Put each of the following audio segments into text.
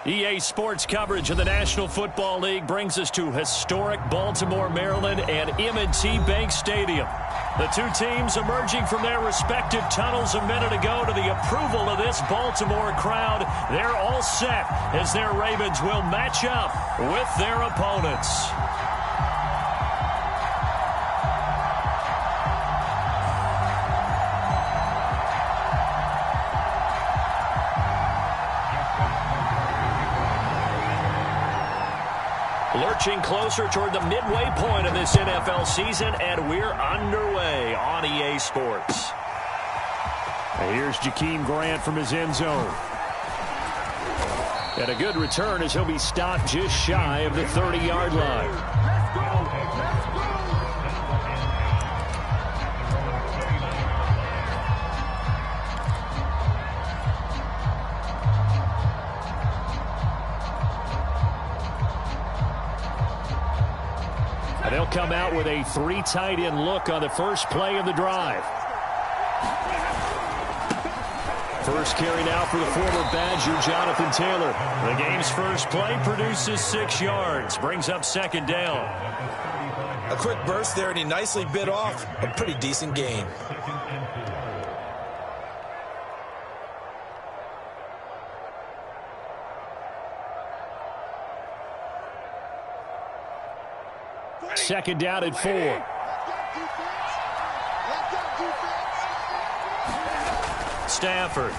EA Sports coverage of the National Football League brings us to historic Baltimore, Maryland and M&T Bank Stadium. The two teams emerging from their respective tunnels a minute ago to the approval of this Baltimore crowd. They're all set as their Ravens will match up with their opponents. Lurching closer toward the midway point of this NFL season, and we're underway on EA Sports. Here's Jakeem Grant from his end zone. And a good return as he'll be stopped just shy of the 30-yard line. They'll come out with a three tight end look on the first play of the drive. First carry now for the former Badger, Jonathan Taylor. The game's first play produces 6 yards, brings up second down. A quick burst there, and he nicely bit off a pretty decent gain. Second down and 4. Stafford.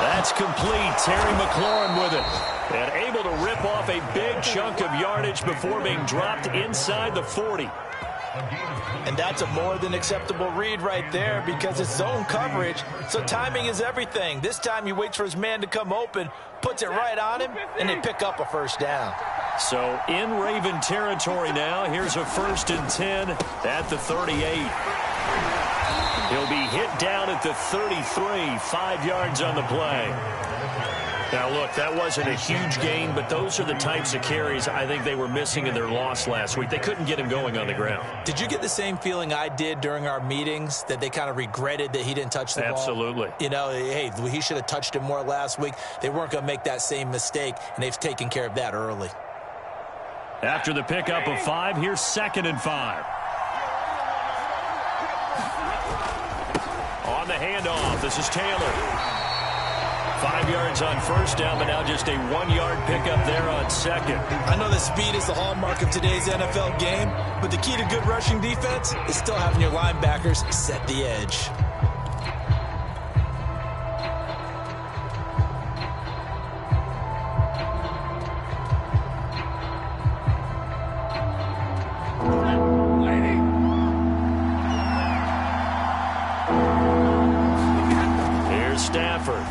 That's complete. Terry McLaurin with it. And able to rip off a big chunk of yardage before being dropped inside the 40. And that's a more than acceptable read right there because it's zone coverage, so timing is everything. This time he waits for his man to come open, puts it right on him, and they pick up a first down. So in Raven territory now. Here's a 1st and 10 at the 38. He'll be hit down at the 33, 5 yards on the play. Now, look, that wasn't a huge gain, but those are the types of carries I think they were missing in their loss last week. They couldn't get him going on the ground. Did you get the same feeling I did during our meetings, that they kind of regretted that he didn't touch the ball? Absolutely. You know, hey, he should have touched him more last week. They weren't going to make that same mistake, and they've taken care of that early. After the pickup of 5, here's 2nd and 5. On the handoff, this is Taylor. 5 yards on first down, but now just a 1-yard pickup there on second. I know that speed is the hallmark of today's NFL game, but the key to good rushing defense is still having your linebackers set the edge. Here's Stafford.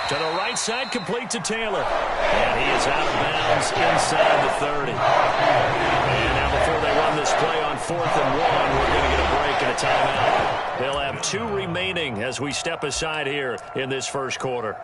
To the right side, complete to Taylor. And he is out of bounds inside the 30. And now before they run this play on 4th and 1, we're going to get a break and a timeout. They'll have 2 remaining as we step aside here in this first quarter.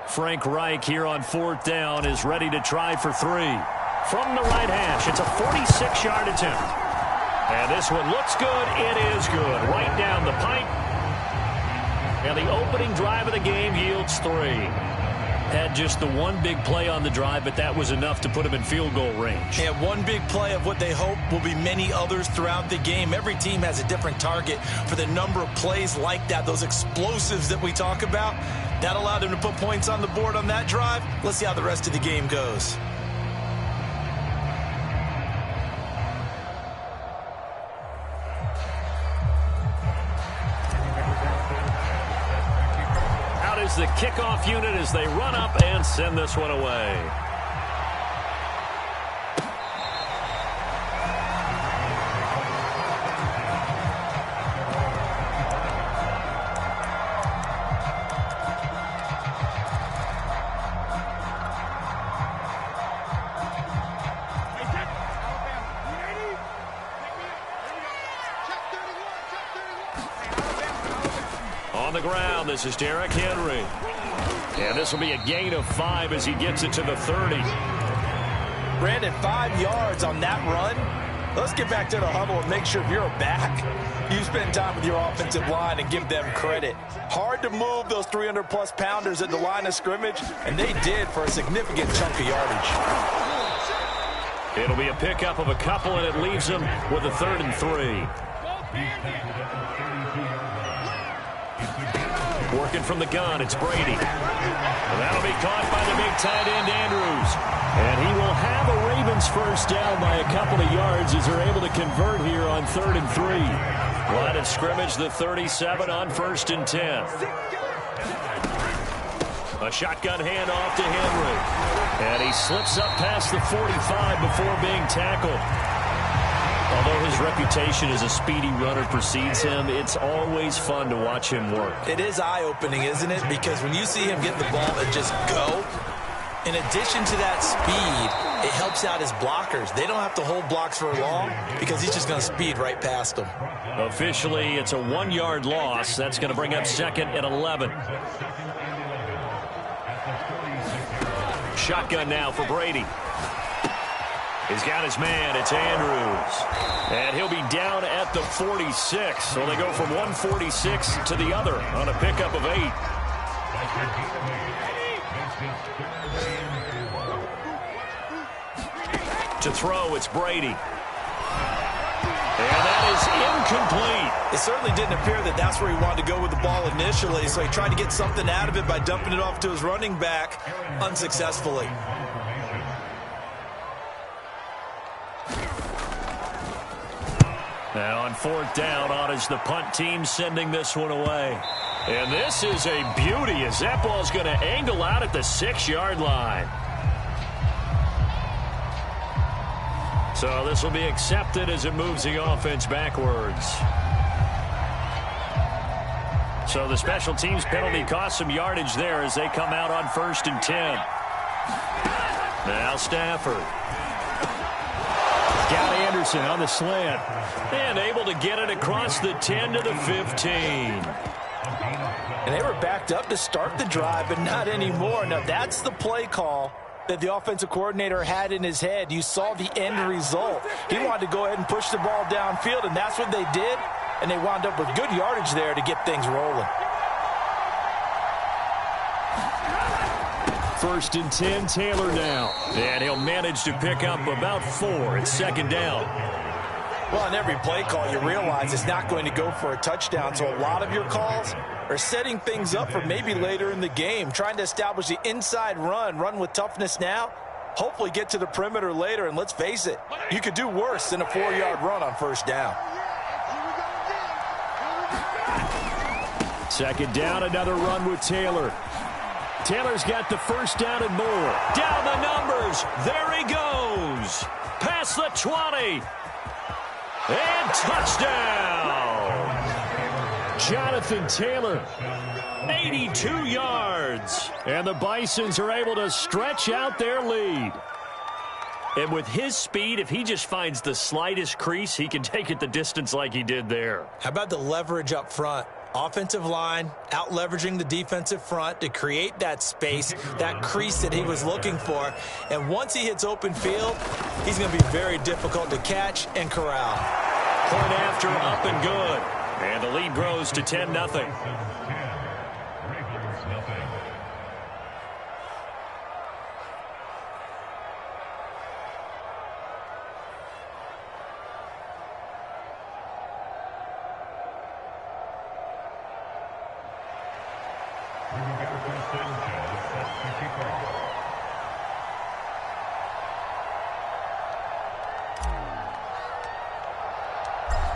Frank Reich here on 4th down is ready to try for 3. From the right hash, it's a 46-yard attempt. And this one looks good. It is good. Right down the pipe. And the opening drive of the game yields 3. Had just the one big play on the drive, but that was enough to put him in field goal range. And one big play of what they hope will be many others throughout the game. Every team has a different target for the number of plays like that, those explosives that we talk about. That allowed them to put points on the board on that drive. Let's see how the rest of the game goes. Out is the kickoff unit as they run up and send this one away. On the ground, this is Derrick Henry. And this will be a gain of 5 as he gets it to the 30. Brandon, 5 yards on that run. Let's get back to the huddle and make sure if you're a back, you spend time with your offensive line and give them credit. Hard to move those 300-plus pounders at the line of scrimmage, and they did for a significant chunk of yardage. It'll be a pickup of a couple, and it leaves them with a 3rd and 3. Working from the gun, it's Brady. And that'll be caught by the big tight end, Andrews. And he will have a Ravens first down by a couple of yards as they're able to convert here on 3rd and 3. Line of scrimmage, the 37 on 1st and 10. A shotgun handoff to Henry. And he slips up past the 45 before being tackled. Although his reputation as a speedy runner precedes him, it's always fun to watch him work. It is eye-opening, isn't it? Because when you see him get the ball and just go, in addition to that speed, it helps out his blockers. They don't have to hold blocks for long because he's just going to speed right past them. Officially, it's a 1-yard loss. That's going to bring up 2nd and 11. Shotgun now for Brady. He's got his man. It's Andrews. And he'll be down at the 46. So they go from 146 to the other on a pickup of 8. To throw, it's Brady. And that is incomplete. It certainly didn't appear that that's where he wanted to go with the ball initially, so he tried to get something out of it by dumping it off to his running back unsuccessfully. Now on 4th down, on is the punt team sending this one away. And this is a beauty as that ball's going to angle out at the 6-yard line. So this will be accepted as it moves the offense backwards. So the special teams penalty cost some yardage there as they come out on 1st and 10. Now Stafford. Got Anderson on the slant. And able to get it across the 10 to the 15. And they were backed up to start the drive, but not anymore. Now that's the play call that the offensive coordinator had in his head. You saw the end result. He wanted to go ahead and push the ball downfield, and that's what they did. And they wound up with good yardage there to get things rolling. 1st and 10, Taylor now. And he'll manage to pick up about 4. It's 2nd down. Well, in every play call, you realize it's not going to go for a touchdown. So a lot of your calls are setting things up for maybe later in the game, trying to establish the inside run with toughness now, hopefully get to the perimeter later. And let's face it, you could do worse than a 4-yard run on 1st down. 2nd down, another run with Taylor. Taylor's got the 1st down and more. Down the numbers. There he goes. Past the 20. And touchdown. Jonathan Taylor. 82 yards. And the Bisons are able to stretch out their lead. And with his speed, if he just finds the slightest crease, he can take it the distance like he did there. How about the leverage up front? Offensive line out leveraging the defensive front to create that space, that crease that he was looking for. And once he hits open field, he's going to be very difficult to catch and corral. Point after, up and good. And the lead grows to 10-0.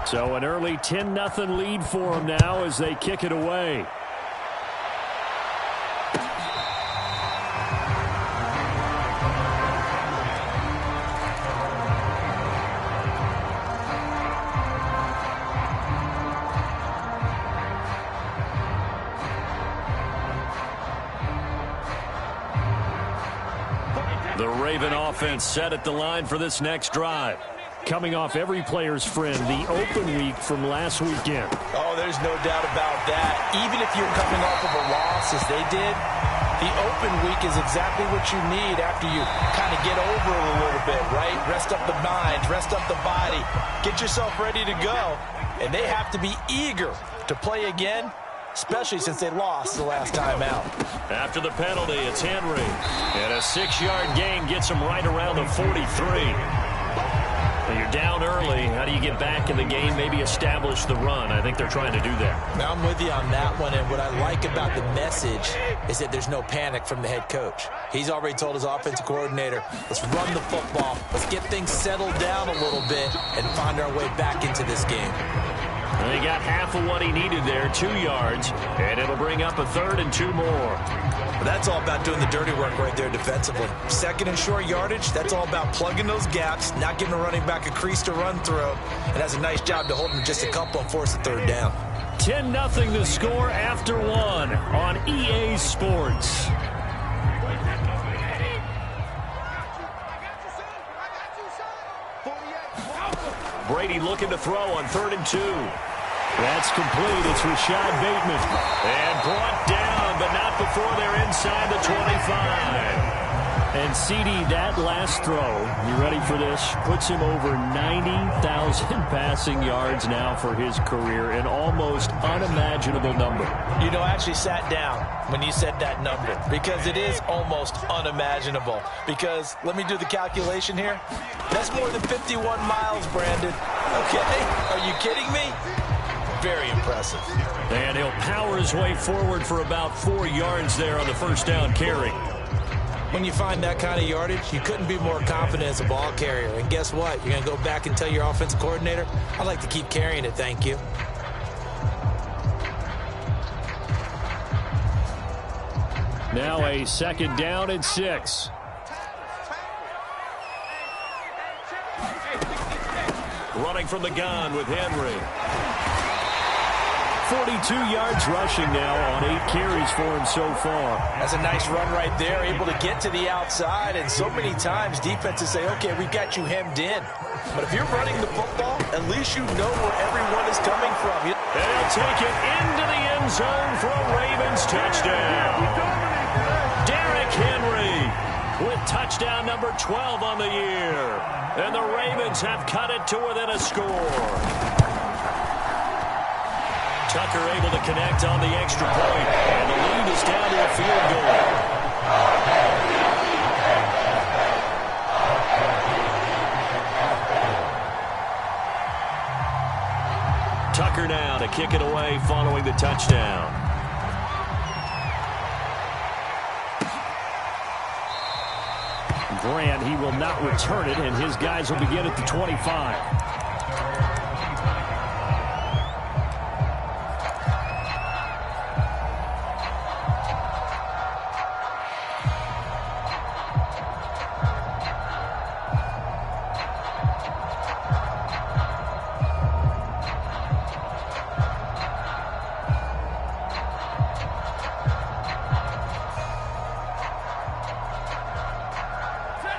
So an early 10-0 lead for them now as they kick it away. The Raven offense set at the line for this next drive. coming off every player's friend, the open week from last weekend. Oh, there's no doubt about that. Even if you're coming off of a loss as they did, the open week is exactly what you need after you kind of get over it a little bit, right? Rest up the mind, rest up the body, get yourself ready to go. And they have to be eager to play again, especially since they lost the last time out. After the penalty, it's Henry. And a 6-yard gain gets him right around the 43. When you're down early, how do you get back in the game, maybe establish the run? I think they're trying to do that. Now, I'm with you on that one, and what I like about the message is that there's no panic from the head coach. He's already told his offensive coordinator, let's run the football, let's get things settled down a little bit and find our way back into this game. And he got half of what he needed there, 2 yards, and it'll bring up a 3rd and 2 more. But that's all about doing the dirty work right there defensively. 2nd and short yardage, that's all about plugging those gaps, not giving a running back a crease to run through, and has a nice job to hold him just a couple and force a 3rd down. 10-0 the score after 1 on EA Sports. Brady looking to throw on 3rd and 2. That's complete. It's Rashad Bateman. And brought down, but not before they're inside the 25. And CD, that last throw, you ready for this? Puts him over 90,000 passing yards now for his career, an almost unimaginable number. You know, I actually sat down when you said that number because it is almost unimaginable. Because, let me do the calculation here. That's more than 51 miles, Brandon. Okay? Are you kidding me? Very impressive. And he'll power his way forward for about 4 yards there on the first down carry. When you find that kind of yardage, you couldn't be more confident as a ball carrier. And guess what? You're going to go back and tell your offensive coordinator, I'd like to keep carrying it, thank you. Now a 2nd down and 6. Running from the gun with Henry. 42 yards rushing now on 8 carries for him so far. That's a nice run right there, able to get to the outside. And so many times defenses say, okay, we've got you hemmed in. But if you're running the football, at least you know where everyone is coming from. And he'll take it into the end zone for a Ravens touchdown. Derrick Henry with touchdown number 12 on the year. And the Ravens have cut it to within a score. Tucker able to connect on the extra point, and the lead is down to a field goal. Tucker now to kick it away following the touchdown. Grant, he will not return it, and his guys will begin at the 25.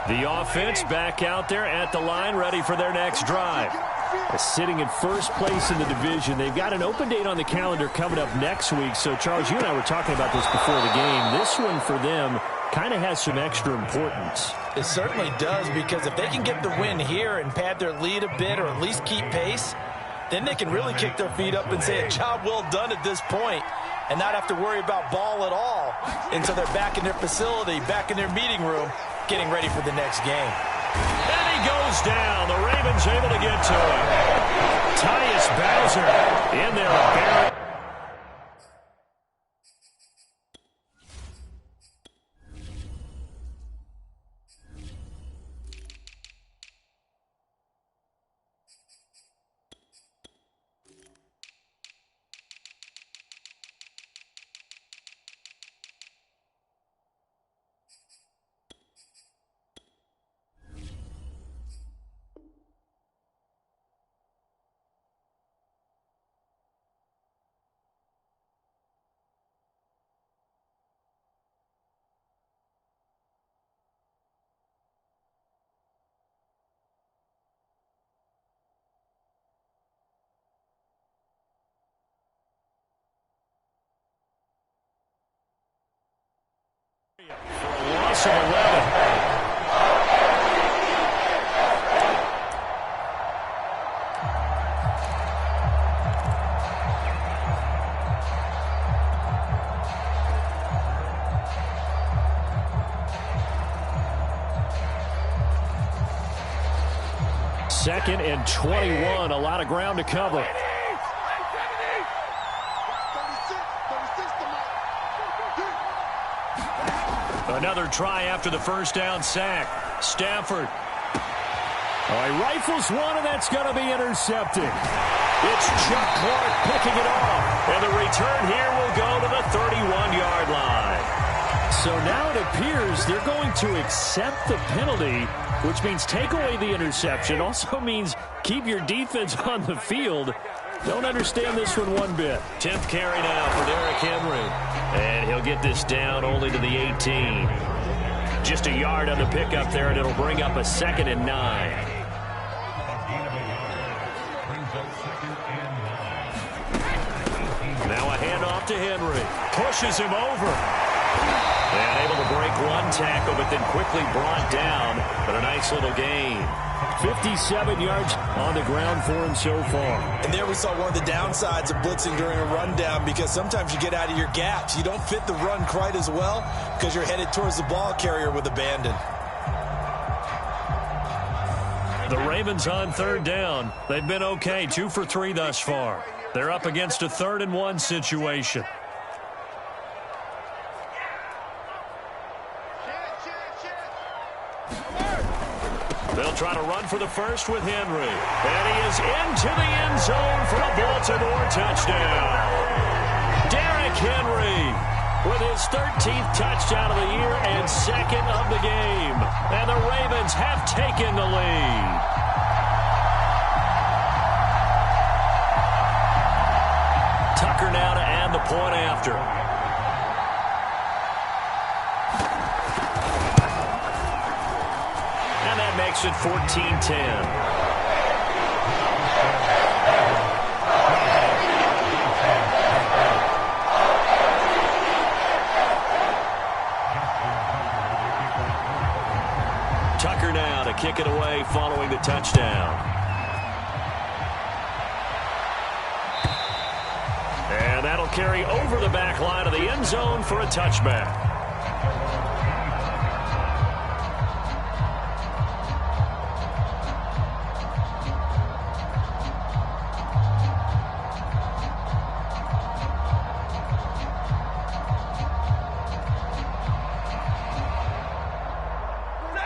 The offense back out there at the line, ready for their next drive. Sitting in first place in the division. They've got an open date on the calendar coming up next week. So, Charles, you and I were talking about this before the game. This one for them kind of has some extra importance. It certainly does, because if they can get the win here and pad their lead a bit or at least keep pace, then they can really kick their feet up and say a job well done at this point and not have to worry about ball at all until they're back in their facility, back in their meeting room, getting ready for the next game. And he goes down. The Ravens able to get to him. Tyus Bowser in there. loss of 11. Second and 21, a lot of ground to cover. Another try after the first down sack. Stafford. Oh, he rifles one, and that's going to be intercepted. It's Chuck Clark picking it off. And the return here will go to the 31-yard line. So now it appears they're going to accept the penalty, which means take away the interception. Also means keep your defense on the field. Don't understand this one bit. 10th carry now for Derrick Henry. And he'll get this down only to the 18. Just a yard on the pickup there, and it'll bring up a 2nd and 9. Now a handoff to Henry. Pushes him over. And able to break one tackle, but then quickly brought down. But a nice little gain. 57 yards on the ground for him so far. And there we saw one of the downsides of blitzing during a rundown, because sometimes you get out of your gaps. You don't fit the run quite as well because you're headed towards the ball carrier with abandon. The Ravens on 3rd down. They've been okay, 2 for 3 thus far. They're up against a 3rd and 1 situation. They'll try to run for the first with Henry. And he is into the end zone for a Baltimore touchdown. Derrick Henry with his 13th touchdown of the year and 2nd of the game. And the Ravens have taken the lead. Tucker now to add the point after. Makes it 14-10. Tucker now to kick it away following the touchdown. And that'll carry over the back line of the end zone for a touchback.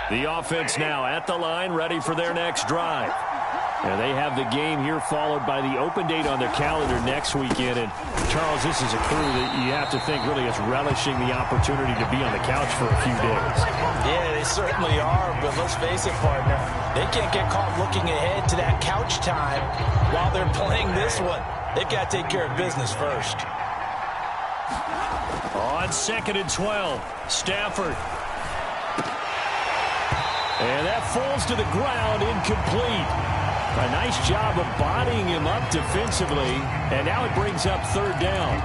The offense now at the line, ready for their next drive. And they have the game here followed by the open date on their calendar next weekend. And, Charles, this is a crew that you have to think really is relishing the opportunity to be on the couch for a few days. Yeah, they certainly are, but let's face it, partner. They can't get caught looking ahead to that couch time while they're playing this one. They've got to take care of business first. On 2nd and 12, Stafford. And that falls to the ground, incomplete. A nice job of bodying him up defensively, and now it brings up 3rd down.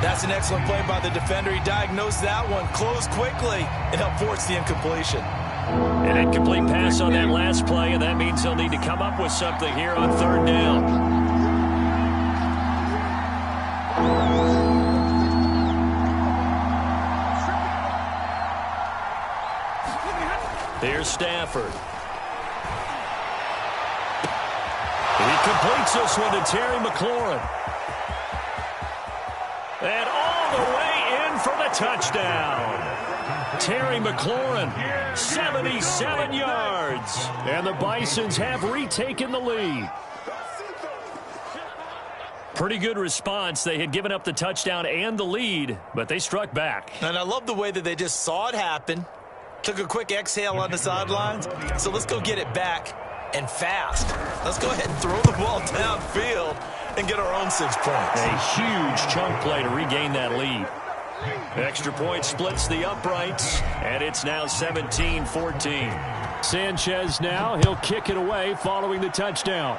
That's an excellent play by the defender. He diagnosed that one, closed quickly, and helped force the incompletion. An incomplete pass on that last play, and that means they'll need to come up with something here on 3rd down. Here's Stafford. He completes this one to Terry McLaurin. And all the way in for the touchdown. Terry McLaurin, 77 yards. And the Bisons have retaken the lead. Pretty good response. They had given up the touchdown and the lead, but they struck back. And I love the way that they just saw it happen. Took a quick exhale on the sidelines. So let's go get it back and fast. Let's go ahead and throw the ball downfield and get our own 6 points. A huge chunk play to regain that lead. Extra point splits the uprights, and it's now 17-14. Sanchez now, he'll kick it away following the touchdown.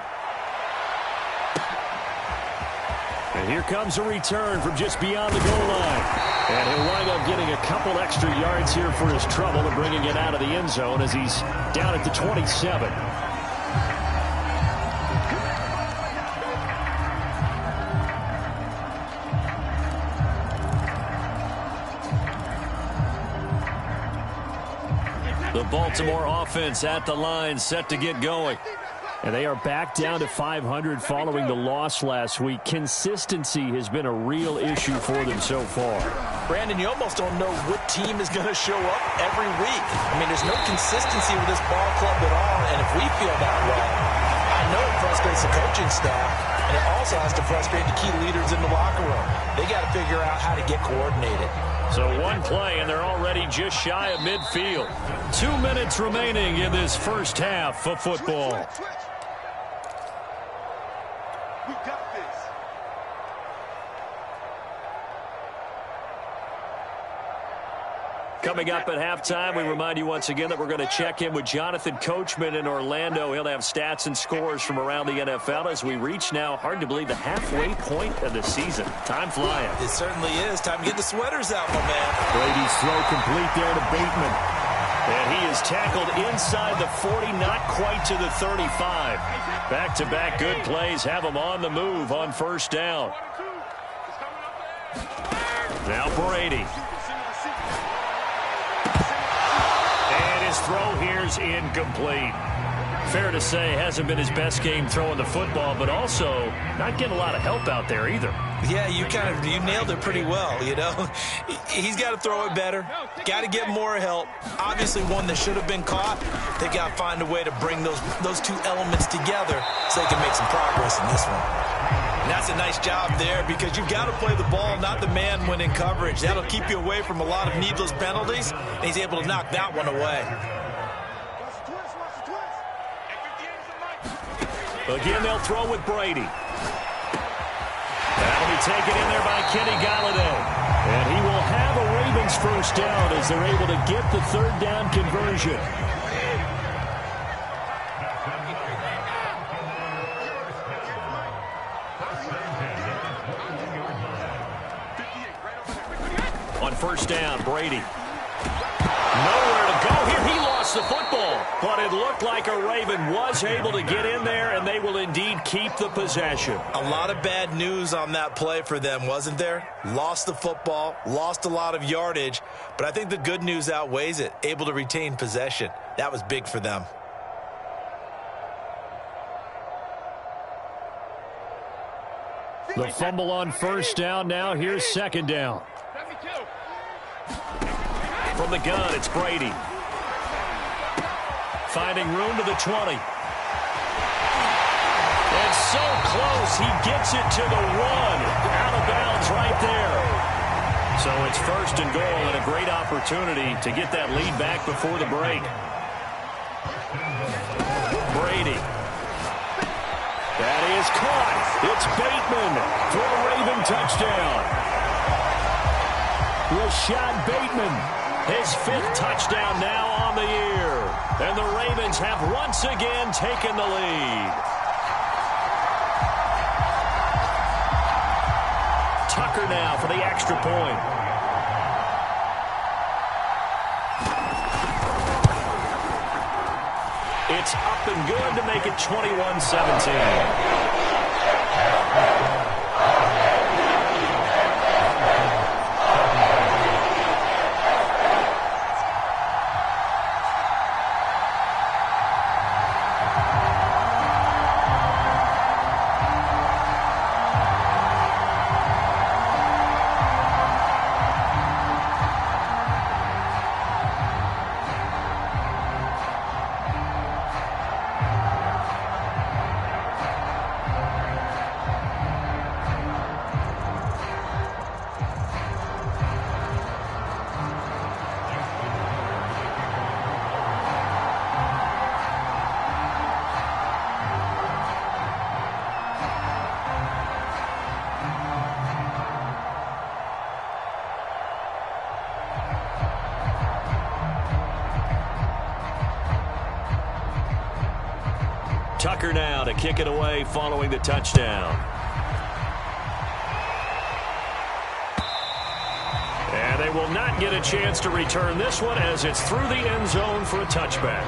And here comes a return from just beyond the goal line. And he'll wind up getting a couple extra yards here for his trouble and bringing it out of the end zone as he's down at the 27. The Baltimore offense at the line, set to get going. And they are back down to 500 following the loss last week. Consistency has been a real issue for them so far. Brandon, you almost don't know what team is going to show up every week. I mean, there's no consistency with this ball club at all, and if we feel that way, I know it frustrates the coaching staff, and it also has to frustrate the key leaders in the locker room. They got to figure out how to get coordinated. So one play, and they're already just shy of midfield. 2 minutes remaining in this first half of football. We got this. Coming up at halftime, we remind you once again that we're going to check in with Jonathan Coachman in Orlando. He'll have stats and scores from around the NFL as we reach now, hard to believe, the halfway point of the season. Time flying. It certainly is. Time to get the sweaters out, my man. Brady's throw complete there to Bateman. And he is tackled inside the 40, not quite to the 35. Back-to-back good plays have him on the move on first down. Now Brady. And his throw here's incomplete. Fair to say, hasn't been his best game throwing the football, but also not getting a lot of help out there either. Yeah, you nailed it pretty well, you know. He's got to throw it better. Got to get more help. Obviously one that should have been caught. They got to find a way to bring those two elements together so they can make some progress in this one. And that's a nice job there because you've got to play the ball, not the man when in coverage. That'll keep you away from a lot of needless penalties, and he's able to knock that one away. Again, they'll throw with Brady. That'll be taken in there by Kenny Galladay. And he will have a Ravens first down as they're able to get the third down conversion. On first down, Brady. Nowhere to go here. He lost the football, but it looked like a Raven was able to get in there, and they will indeed keep the possession. A lot of bad news on that play for them, wasn't there? Lost the football, lost a lot of yardage, but I think the good news outweighs it. Able to retain possession. That was big for them. The fumble on first down. Now here's second down. From the gun, it's Brady. Finding room to the 20. And so close, he gets it to the 1. Out of bounds right there. So it's first and goal and a great opportunity to get that lead back before the break. Brady. That is caught. It's Bateman for a Raven touchdown. Rashad Bateman, his 5th touchdown now on the year. And the Ravens have once again taken the lead. Tucker now for the extra point. It's up and good to make it 21-17. Tucker now to kick it away following the touchdown. will not get a chance to return this one as it's through the end zone for a touchback.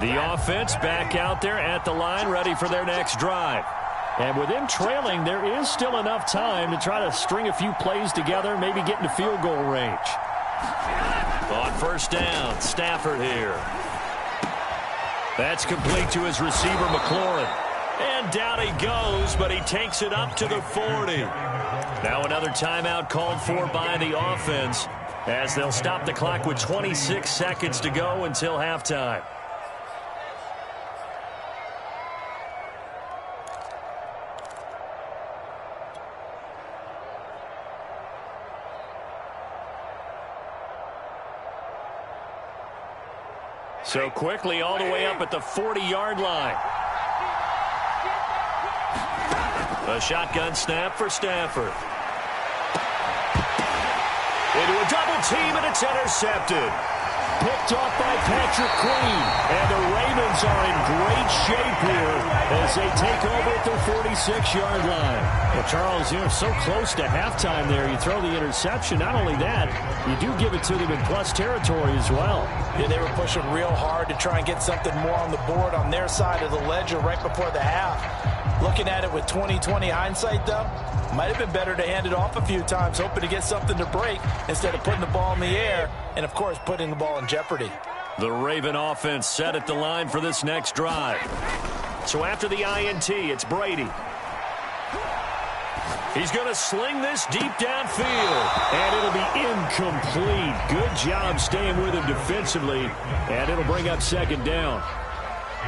The offense back out there at the line, ready for their next drive. And with them trailing, there is still enough time to try to string a few plays together, maybe get into field goal range. On first down, Stafford here. That's complete to his receiver, McLaurin. And down he goes, but he takes it up to the 40. Now another timeout called for by the offense as they'll stop the clock with 26 seconds to go until halftime. So quickly all the way up at the 40-yard line. A shotgun snap for Stafford. Into a double team, and it's intercepted. Picked off by Patrick Queen. And the Ravens are in great shape here as they take over at their 46-yard line. Well, Charles, you're so close to halftime there. You throw the interception. Not only that, you do give it to them in plus territory as well. Yeah, they were pushing real hard to try and get something more on the board on their side of the ledger right before the half. Looking at it with 20/20 hindsight, though, might have been better to hand it off a few times, hoping to get something to break instead of putting the ball in the air and, of course, putting the ball in jeopardy. The Raven offense set at the line for this next drive. So after the INT, it's Brady. He's going to sling this deep downfield, and it'll be incomplete. Good job staying with him defensively, and it'll bring up second down.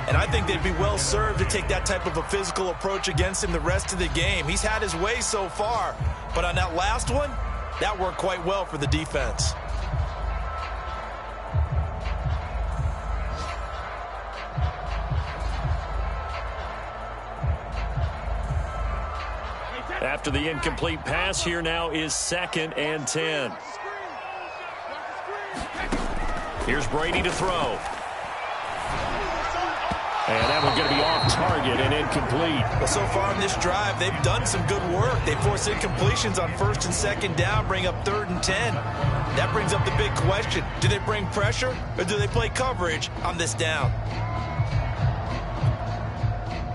And I think they'd be well served to take that type of a physical approach against him the rest of the game. He's had his way so far, but on that last one, that worked quite well for the defense. After the incomplete pass, here now is 2nd and 10. Here's Brady to throw. And that one's going to be off target and incomplete. Well, so far in this drive, they've done some good work. They forced incompletions on 1st and 2nd down, bring up 3rd and 10. That brings up the big question. Do they bring pressure or do they play coverage on this down?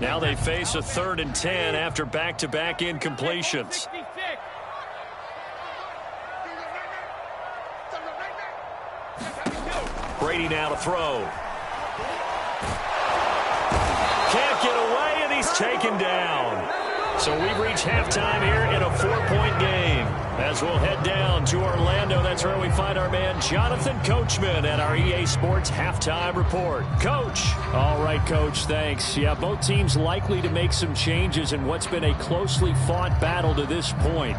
Now they face a 3rd and 10 after back-to-back incompletions. Brady now to throw. Can't get away, and he's taken down. So we've reached halftime here in a 4-point game. As we'll head down to Orlando, that's where we find our man Jonathan Coachman at our EA Sports Halftime Report. Coach. All right, Coach, thanks. Yeah, both teams likely to make some changes in what's been a closely fought battle to this point.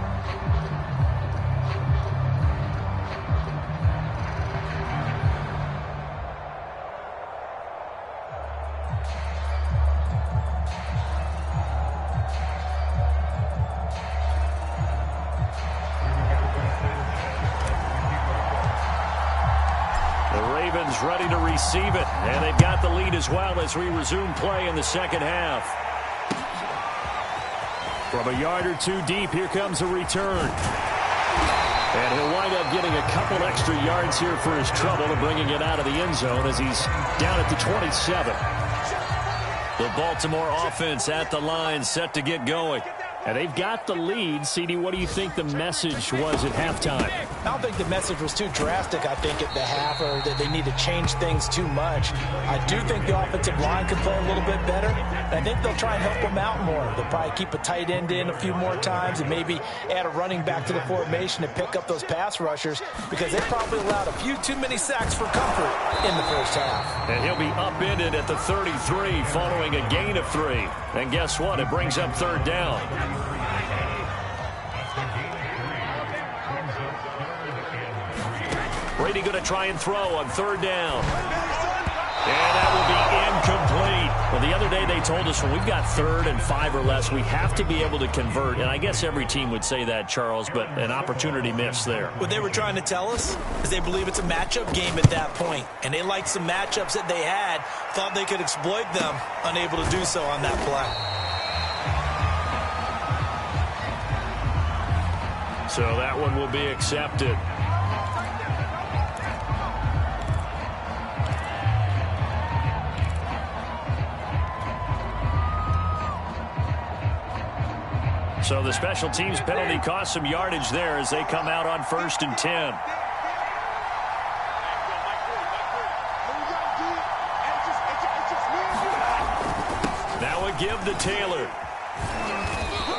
Ready to receive it, and they've got the lead as well as we resume play in the second half. From a yard or two deep, here comes a return. And he'll wind up getting a couple extra yards here for his trouble and bringing it out of the end zone as he's down at the 27. The Baltimore offense at the line set to get going. And they've got the lead. CD, what do you think the message was at halftime? I don't think the message was too drastic, I think, at the half, or that they need to change things too much. I do think the offensive line can play a little bit better. And I think they'll try and help them out more. They'll probably keep a tight end in a few more times and maybe add a running back to the formation to pick up those pass rushers, because they probably allowed a few too many sacks for comfort in the first half. And he'll be upended at the 33 following a gain of 3. And guess what? It brings up 3rd down. Brady going to try and throw on 3rd down. And that will be incomplete. Well, the other day they told us when we've got 3rd and 5 or less, we have to be able to convert. And I guess every team would say that, Charles, but an opportunity missed there. What they were trying to tell us is they believe it's a matchup game at that point. And they liked some matchups that they had, thought they could exploit them, unable to do so on that play. So that one will be accepted. So the special teams penalty cost some yardage there as they come out on 1st and 10. Now a give to Taylor.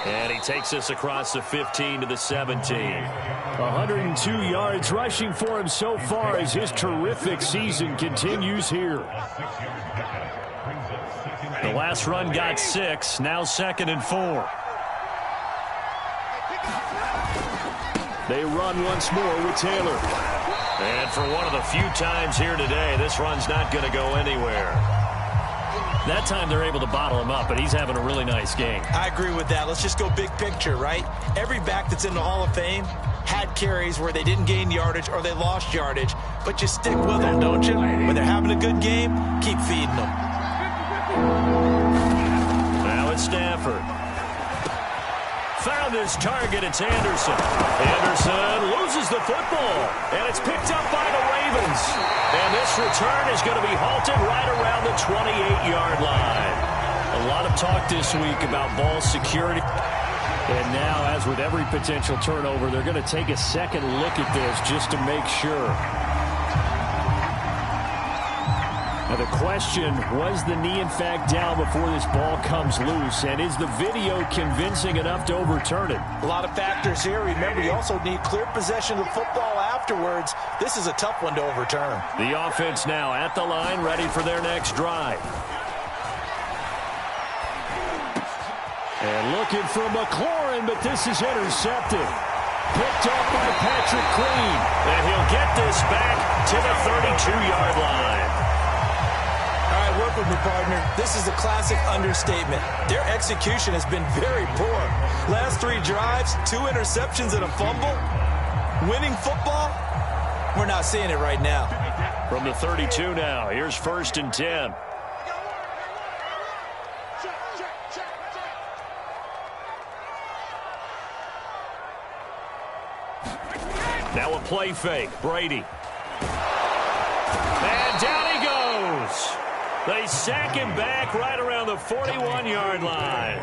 And he takes us across the 15 to the 17. 102 yards rushing for him so far as his terrific season continues here. The last run got 6, now 2nd and 4. They run once more with Taylor. And for one of the few times here today, this run's not going to go anywhere. That time they're able to bottle him up, but he's having a really nice game. I agree with that. Let's just go big picture, right? Every back that's in the Hall of Fame had carries where they didn't gain yardage or they lost yardage, but you stick with them, don't you? When they're having a good game, keep feeding them. Now it's Stafford. Found his target. It's Anderson. Anderson loses the football, and it's picked up by the Ravens. And this return is going to be halted right around the 28-yard line. A lot of talk this week about ball security. And now, as with every potential turnover, they're going to take a second look at this just to make sure. Now the question, was the knee in fact down before this ball comes loose? And is the video convincing enough to overturn it? A lot of factors here. Remember, you also need clear possession of the football afterwards. This is a tough one to overturn. The offense now at the line, ready for their next drive. And looking for McLaurin, but this is intercepted. Picked up by Patrick Queen. And he'll get this back to the 32-yard line. All right, work with me, partner. This is a classic understatement. Their execution has been very poor. Last 3 drives, 2 interceptions and a fumble. Winning football? We're not seeing it right now. From the 32 now, here's 1st and 10. Now a play fake. Brady. And down he goes. They sack him back right around the 41-yard line.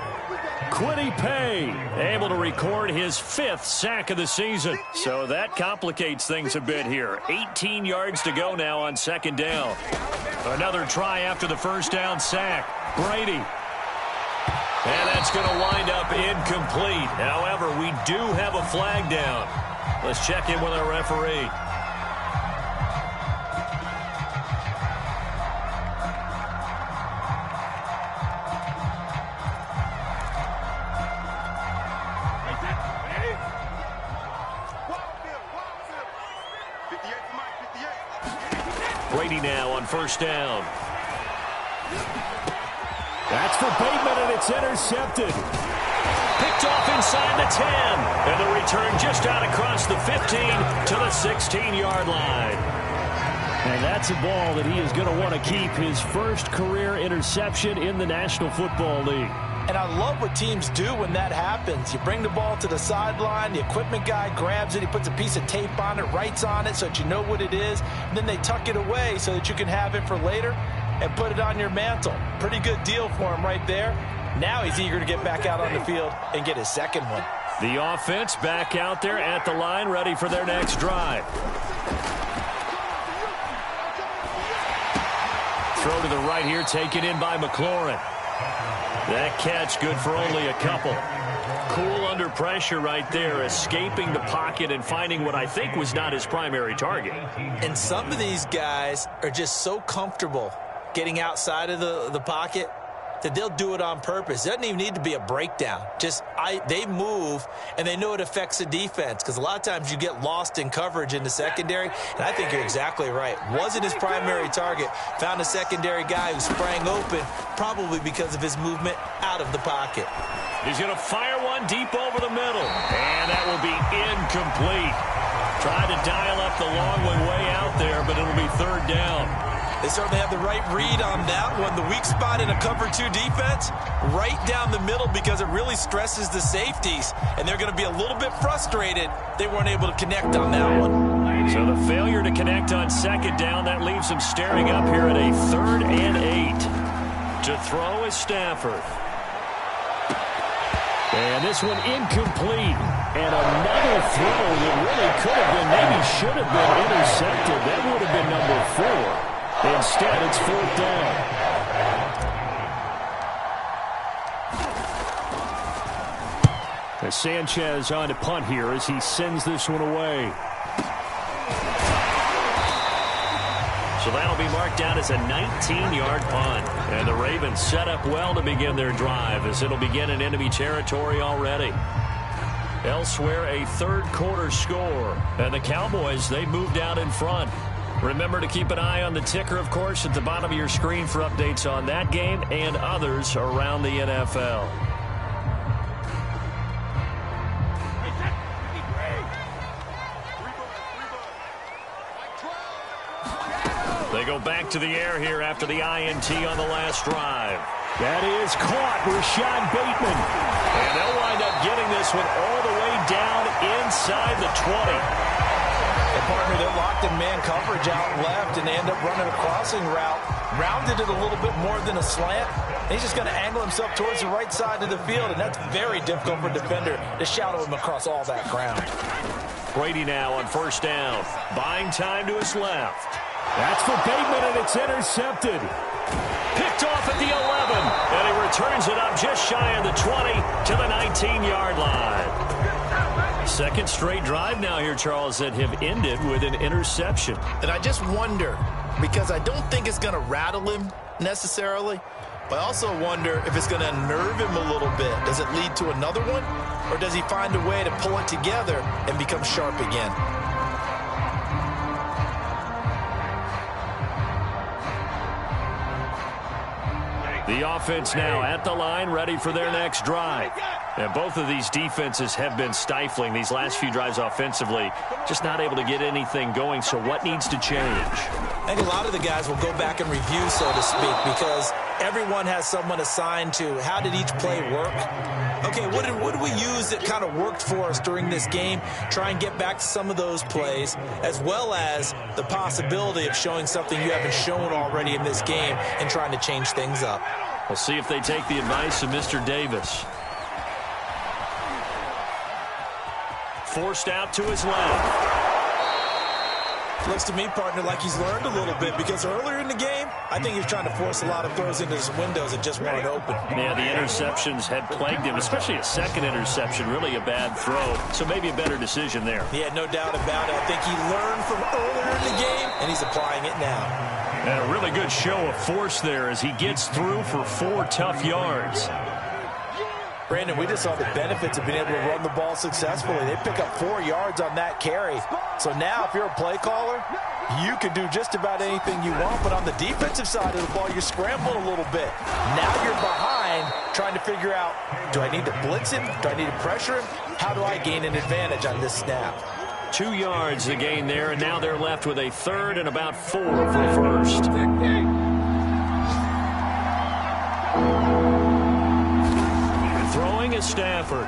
Quiddy Pay able to record his 5th sack of the season. So that complicates things a bit here. 18 yards to go now on 2nd down. Another try after the 1st down sack. Brady. And that's going to wind up incomplete. However, we do have a flag down. Let's check in with our referee. Brady now on 1st down. That's for Bateman, and it's intercepted. Picked off inside the 10. And the return just out across the 15 to the 16-yard line. And that's a ball that he is going to want to keep, his first career interception in the National Football League. And I love what teams do when that happens. You bring the ball to the sideline, the equipment guy grabs it, he puts a piece of tape on it, writes on it so that you know what it is, and then they tuck it away so that you can have it for later and put it on your mantle. Pretty good deal for him right there. Now he's eager to get back out on the field and get his 2nd one. The offense back out there at the line, ready for their next drive. Throw to the right here, taken in by McLaurin. That catch good for only a couple. Cool under pressure right there, escaping the pocket and finding what I think was not his primary target. And some of these guys are just so comfortable getting outside of the pocket that they'll do it on purpose. It doesn't even need to be a breakdown. They move, and they know it affects the defense, because a lot of times you get lost in coverage in the secondary, and I think you're exactly right. Wasn't his primary target. Found a secondary guy who sprang open, probably because of his movement out of the pocket. He's going to fire one deep over the middle, and that will be incomplete. Tried to dial up the long one way out there, but it'll be third down. They certainly have the right read on that one. The weak spot in a cover 2 defense, right down the middle, because it really stresses the safeties, and they're going to be a little bit frustrated they weren't able to connect on that one. So the failure to connect on second down, that leaves them staring up here at a 3rd and 8. To throw is Stafford. And this one incomplete. And another throw that really could have been, maybe should have been intercepted. That would have been number 4. Instead, it's 4th down. As Sanchez on to punt here as he sends this one away. So that'll be marked down as a 19-yard punt. And the Ravens set up well to begin their drive, as it'll begin in enemy territory already. Elsewhere, a third-quarter score. And the Cowboys, they moved out in front. Remember to keep an eye on the ticker, of course, at the bottom of your screen for updates on that game and others around the NFL. They go back to the air here after the INT on the last drive. That is caught. Rashad Bateman. And they'll wind up getting this one all the way down inside the 20. And partner, they're locked in man coverage out left, and they end up running a crossing route. Rounded it a little bit more than a slant. And he's just going to angle himself towards the right side of the field, and that's very difficult for a defender to shadow him across all that ground. Brady now on 1st down. Buying time to his left. That's for Bateman, and it's intercepted. Picked off at the 11, and he returns it up just shy of the 20 to the 19-yard line. Second straight drive now here, Charles, that have ended with an interception. And I just wonder, because I don't think it's going to rattle him necessarily, but I also wonder if it's going to unnerve him a little bit. Does it lead to another one, or does he find a way to pull it together and become sharp again? The offense now at the line, ready for their next drive. And both of these defenses have been stifling these last few drives offensively. Just not able to get anything going, so what needs to change? I think a lot of the guys will go back and review, so to speak, because everyone has someone assigned to how did each play work. Okay, what did we use that kind of worked for us during this game? Try and get back to some of those plays, as well as the possibility of showing something you haven't shown already in this game and trying to change things up. We'll see if they take the advice of Mr. Davis. Forced out to his left. Looks to me, partner, like he's learned a little bit, because earlier in the game, I think he was trying to force a lot of throws into his windows that just weren't open. Yeah, the interceptions had plagued him, especially a second interception, really a bad throw. So maybe a better decision there. Yeah, no doubt about it. I think he learned from earlier in the game, and he's applying it now. And a really good show of force there as he gets through for 4 tough yards. Brandon, we just saw the benefits of being able to run the ball successfully. They pick up 4 yards on that carry. So now if you're a play caller, you can do just about anything you want. But on the defensive side of the ball, you're scrambling a little bit. Now you're behind trying to figure out, do I need to blitz him? Do I need to pressure him? How do I gain an advantage on this snap? 2 yards the gain there, and now they're left with a 3rd and about 4 for first. Throwing is Stafford.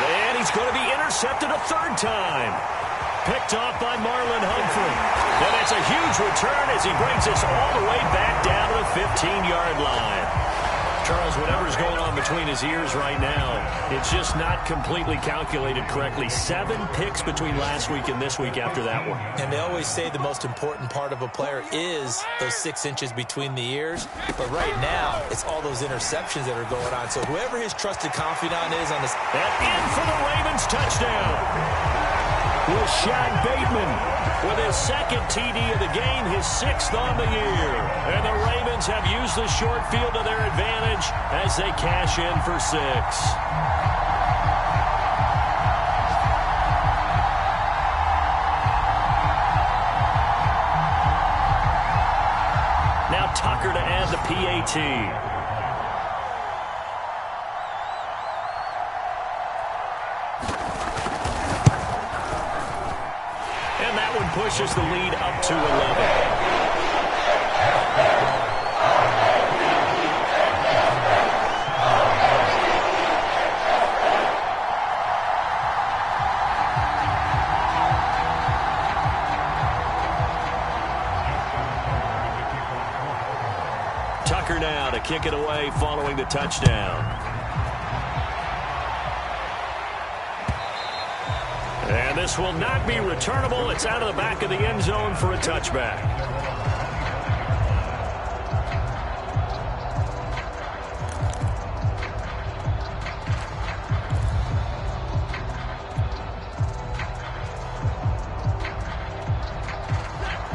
And he's going to be intercepted a 3rd time. Picked off by Marlon Humphrey. And it's a huge return as he brings us all the way back down to the 15-yard line. Charles, whatever's going on between his ears right now, it's just not completely calculated correctly. 7 picks between last week and this week after that one. And they always say the most important part of a player is those 6 inches between the ears. But right now, it's all those interceptions that are going on. So whoever his trusted confidant is on this. And in for the Ravens touchdown. Rashad Bateman with his second TD of the game, his 6th on the year. And the Ravens have used the short field to their advantage as they cash in for 6. Now Tucker to add the PAT. Pushes the lead up to 11. Tucker now to kick it away following the touchdown. And this will not be returnable. It's out of the back of the end zone for a touchback.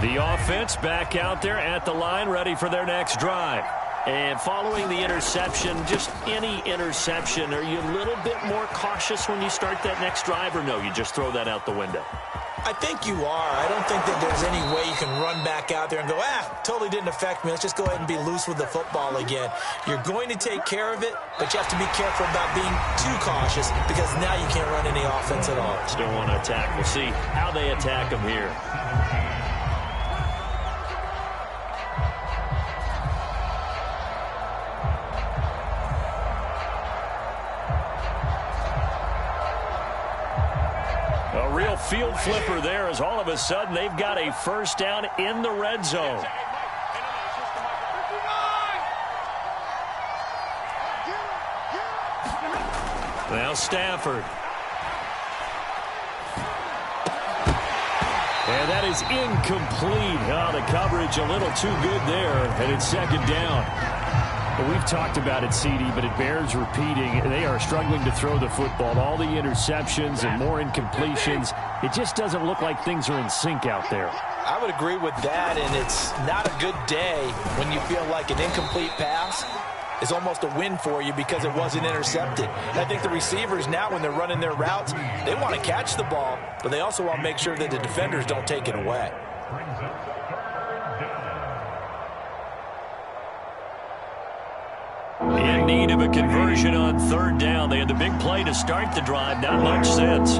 The offense back out there at the line, ready for their next drive. And following the interception, just any interception, are you a little bit more cautious when you start that next drive, or no, you just throw that out the window? I think you are. I don't think that there's any way you can run back out there and go, totally didn't affect me. Let's just go ahead and be loose with the football again. You're going to take care of it, but you have to be careful about being too cautious because now you can't run any offense at all. Still want to attack. We'll see how they attack them here. Field flipper there as all of a sudden they've got a first down in the red zone. Now Stafford. And that is incomplete. The coverage a little too good there, and it's second down. Well, we've talked about it, CD, but it bears repeating. They are struggling to throw the football. All the interceptions and more incompletions. It just doesn't look like things are in sync out there. I would agree with that, and it's not a good day when you feel like an incomplete pass is almost a win for you because it wasn't intercepted. And I think the receivers now, when they're running their routes, they want to catch the ball, but they also want to make sure that the defenders don't take it away. In need of a conversion on third down. They had the big play to start the drive. Not much sense.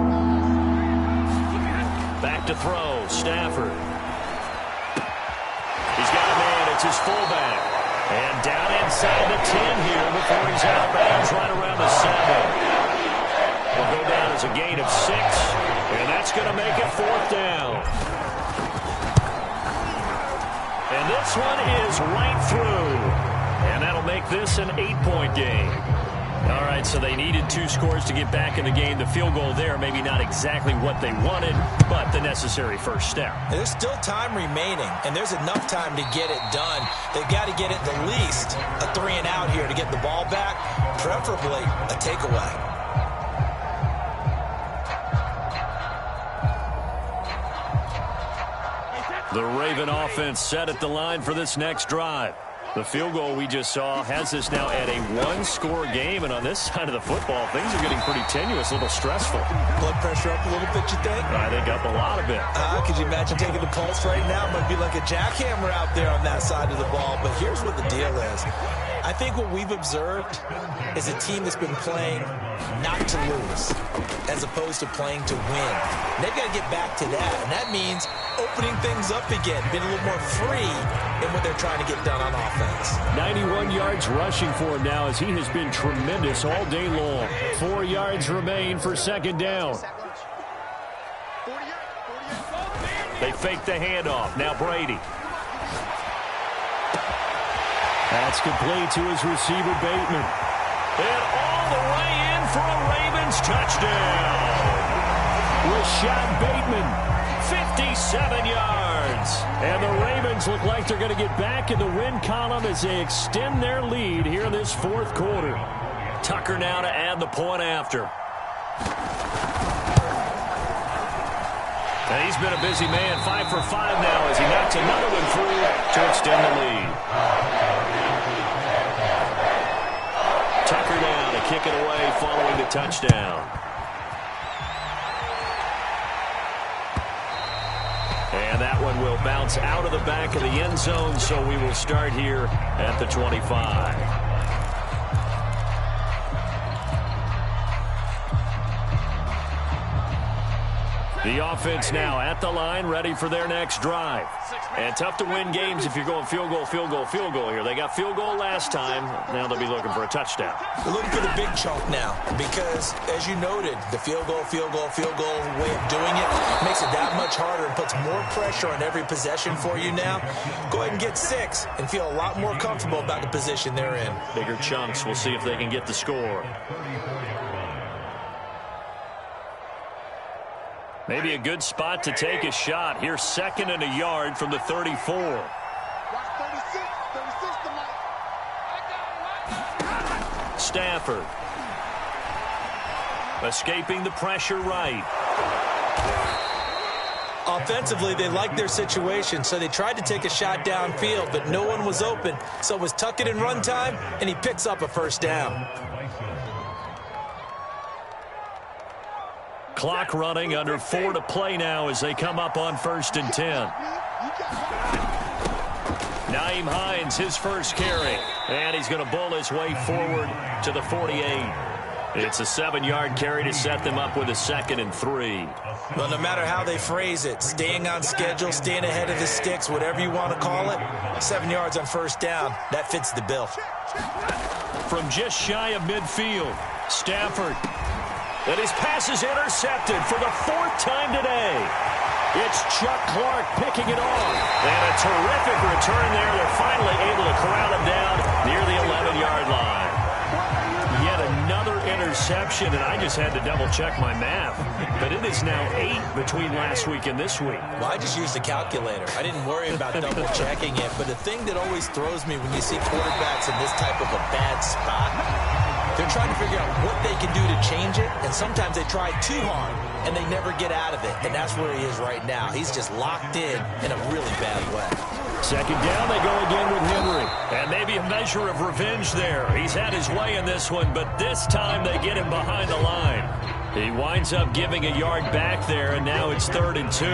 Back to throw. Stafford. He's got a man. It's his fullback. And down inside the 10 here before he's out of bounds right around the 7. Will go down as a gain of 6. And that's going to make it fourth down. And this one is right through. And that'll make this an 8-point game. All right, so they needed 2 scores to get back in the game. The field goal there, maybe not exactly what they wanted, but the necessary first step. There's still time remaining, and there's enough time to get it done. They've got to get it the least a 3-and-out here to get the ball back, preferably a takeaway. The Raven offense set at the line for this next drive. The field goal we just saw has us now at a 1-score game, and on this side of the football, things are getting pretty tenuous, a little stressful. Blood pressure up a little bit, you think? I think up a lot of it. Could you imagine taking the pulse right now? It might be like a jackhammer out there on that side of the ball, but here's what the deal is. I think what we've observed is a team that's been playing not to lose as opposed to playing to win. And they've got to get back to that, and that means opening things up again, being a little more free in what they're trying to get done on offense. 91 yards rushing for him now as he has been tremendous all day long. 4 yards remain for second down. They fake the handoff. Now Brady. That's complete to his receiver, Bateman. And all the way in for a Ravens touchdown. Rashad Bateman, 57 yards. And the Ravens look like they're going to get back in the win column as they extend their lead here in this fourth quarter. Tucker now to add the point after. And he's been a busy man, 5 for 5 now as he knocks another one through to extend the lead. Tucker down to kick it away following the touchdown. And that one will bounce out of the back of the end zone, so we will start here at the 25. The offense now at the line, ready for their next drive. And tough to win games if you're going field goal, field goal, field goal here. They got field goal last time. Now they'll be looking for a touchdown. They're looking for the big chunk now because, as you noted, the field goal way of doing it makes it that much harder and puts more pressure on every possession for you now. Go ahead and get 6 and feel a lot more comfortable about the position they're in. Bigger chunks. We'll see if they can get the score. Maybe a good spot to take a shot. Here's 2nd and a yard from the 34. Watch 36 tonight. Stafford. Escaping the pressure right. Offensively, they liked their situation, so they tried to take a shot downfield, but no one was open. So it was tuck it in run time, and he picks up a first down. Clock running, under 4 to play now as they come up on 1st and 10. Nyheim Hines, his first carry. And he's going to bull his way forward to the 48. It's a 7-yard carry to set them up with a 2nd and 3. Well, no matter how they phrase it, staying on schedule, staying ahead of the sticks, whatever you want to call it, 7 yards on first down, that fits the bill. From just shy of midfield, Stafford. And his pass is intercepted for the 4th time today. It's Chuck Clark picking it off. And a terrific return there. They're finally able to corral him down near the 11-yard line. Yet another interception, and I just had to double-check my math. But it is now 8 between last week and this week. Well, I just used a calculator. I didn't worry about double-checking it. But the thing that always throws me when you see quarterbacks in this type of a bad spot, they're trying to figure out what they can do to change it, and sometimes they try too hard, and they never get out of it, and that's where he is right now. He's just locked in a really bad way. 2nd down, they go again with Henry. And maybe a measure of revenge there. He's had his way in this one, but this time they get him behind the line. He winds up giving a yard back there, and now it's 3rd and 2.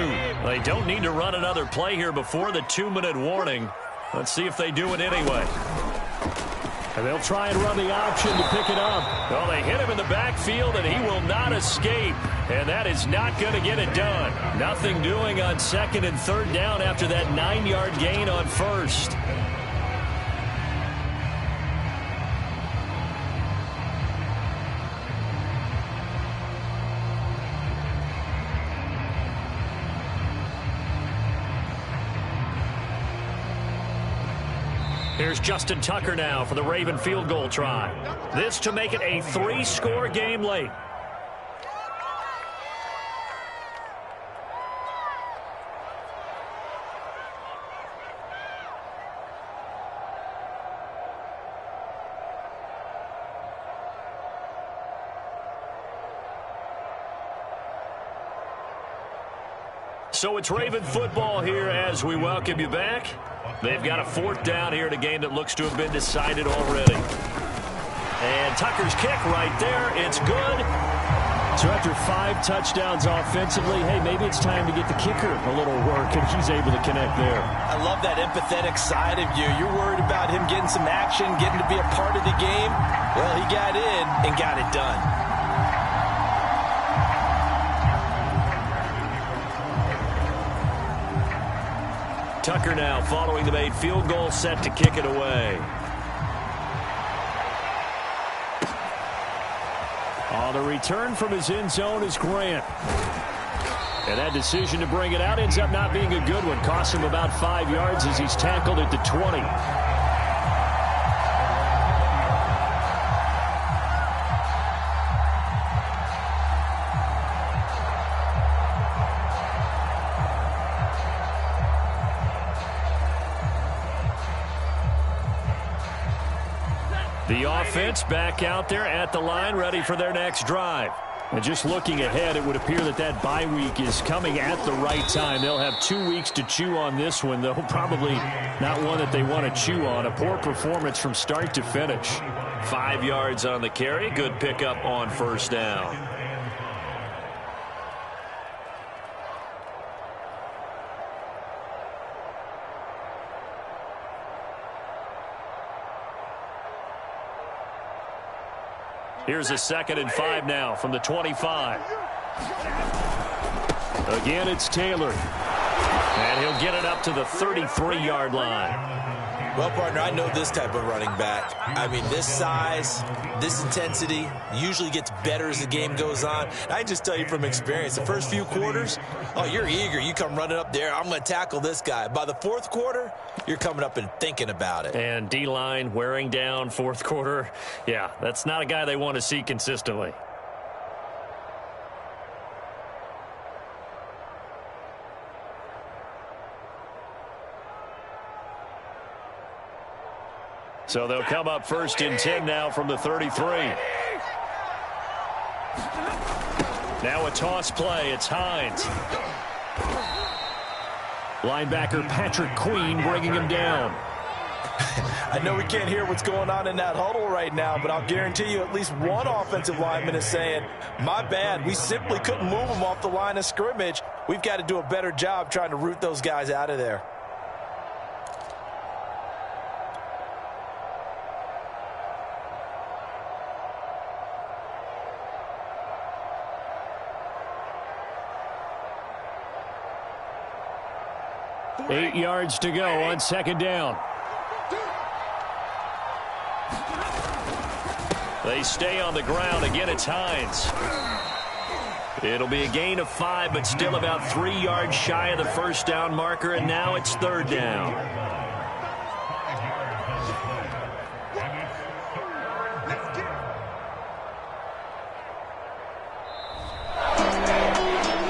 They don't need to run another play here before the 2-minute warning. Let's see if they do it anyway. And they'll try and run the option to pick it up. Well, they hit him in the backfield, and he will not escape. And that is not going to get it done. Nothing doing on 2nd and 3rd down after that 9-yard gain on 1st. Here's Justin Tucker now for the Raven field goal try. This to make it a 3-score game late. So it's Raven football here as we welcome you back. They've got a 4th down here in a game that looks to have been decided already. And Tucker's kick right there. It's good. So after 5 touchdowns offensively, hey, maybe it's time to get the kicker a little work, and he's able to connect there. I love that empathetic side of you. You're worried about him getting some action, getting to be a part of the game. Well, he got in and got it done. Tucker now following the made field goal, set to kick it away. On the return from his end zone is Grant. And that decision to bring it out ends up not being a good one. Costs him about 5 yards as he's tackled at the 20. The offense back out there at the line, ready for their next drive. And just looking ahead, it would appear that that bye week is coming at the right time. They'll have 2 weeks to chew on this one, though probably not one that they want to chew on. A poor performance from start to finish. 5 yards on the carry. Good pickup on first down. Here's a 2nd and 5 now from the 25. Again, it's Taylor. And he'll get it up to the 33-yard line. Well, partner, I know this type of running back. I mean, this size, this intensity usually gets better as the game goes on. I can just tell you from experience, the first few quarters, oh, you're eager. You come running up there, I'm going to tackle this guy. By the 4th quarter, you're coming up and thinking about it. And D-line wearing down 4th quarter. Yeah, that's not a guy they want to see consistently. So they'll come up 1st and 10 now from the 33. Now a toss play. It's Hines. Linebacker Patrick Queen bringing him down. I know we can't hear what's going on in that huddle right now, but I'll guarantee you at least one offensive lineman is saying, my bad, we simply couldn't move them off the line of scrimmage. We've got to do a better job trying to root those guys out of there. Eight yards to go on 2nd down. They stay on the ground. Again, it's Hines. It'll be a gain of 5, but still about 3 yards shy of the 1st down marker, and now it's 3rd down.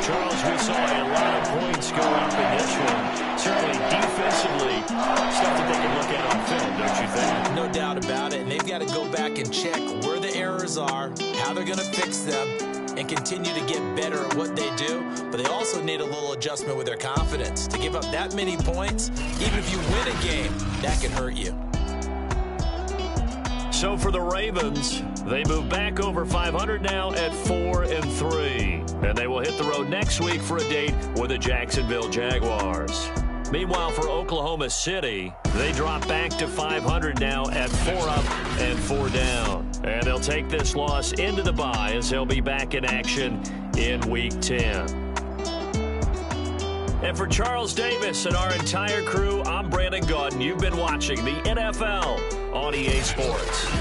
Charles, we saw a lot of points go up in this one. Certainly defensively, stuff that they can look at on film, don't you think? No doubt about it, and they've got to go back and check where the errors are, how they're going to fix them, and continue to get better at what they do. But they also need a little adjustment with their confidence. To give up that many points, even if you win a game, that can hurt you. So for the Ravens, they move back over 500 now at 4-3. And they will hit the road next week for a date with the Jacksonville Jaguars. Meanwhile, for Oklahoma City, they drop back to 500 now at 4 up and 4 down. And they'll take this loss into the bye as they'll be back in action in Week 10. And for Charles Davis and our entire crew, I'm Brandon Gaudin. You've been watching the NFL on EA Sports.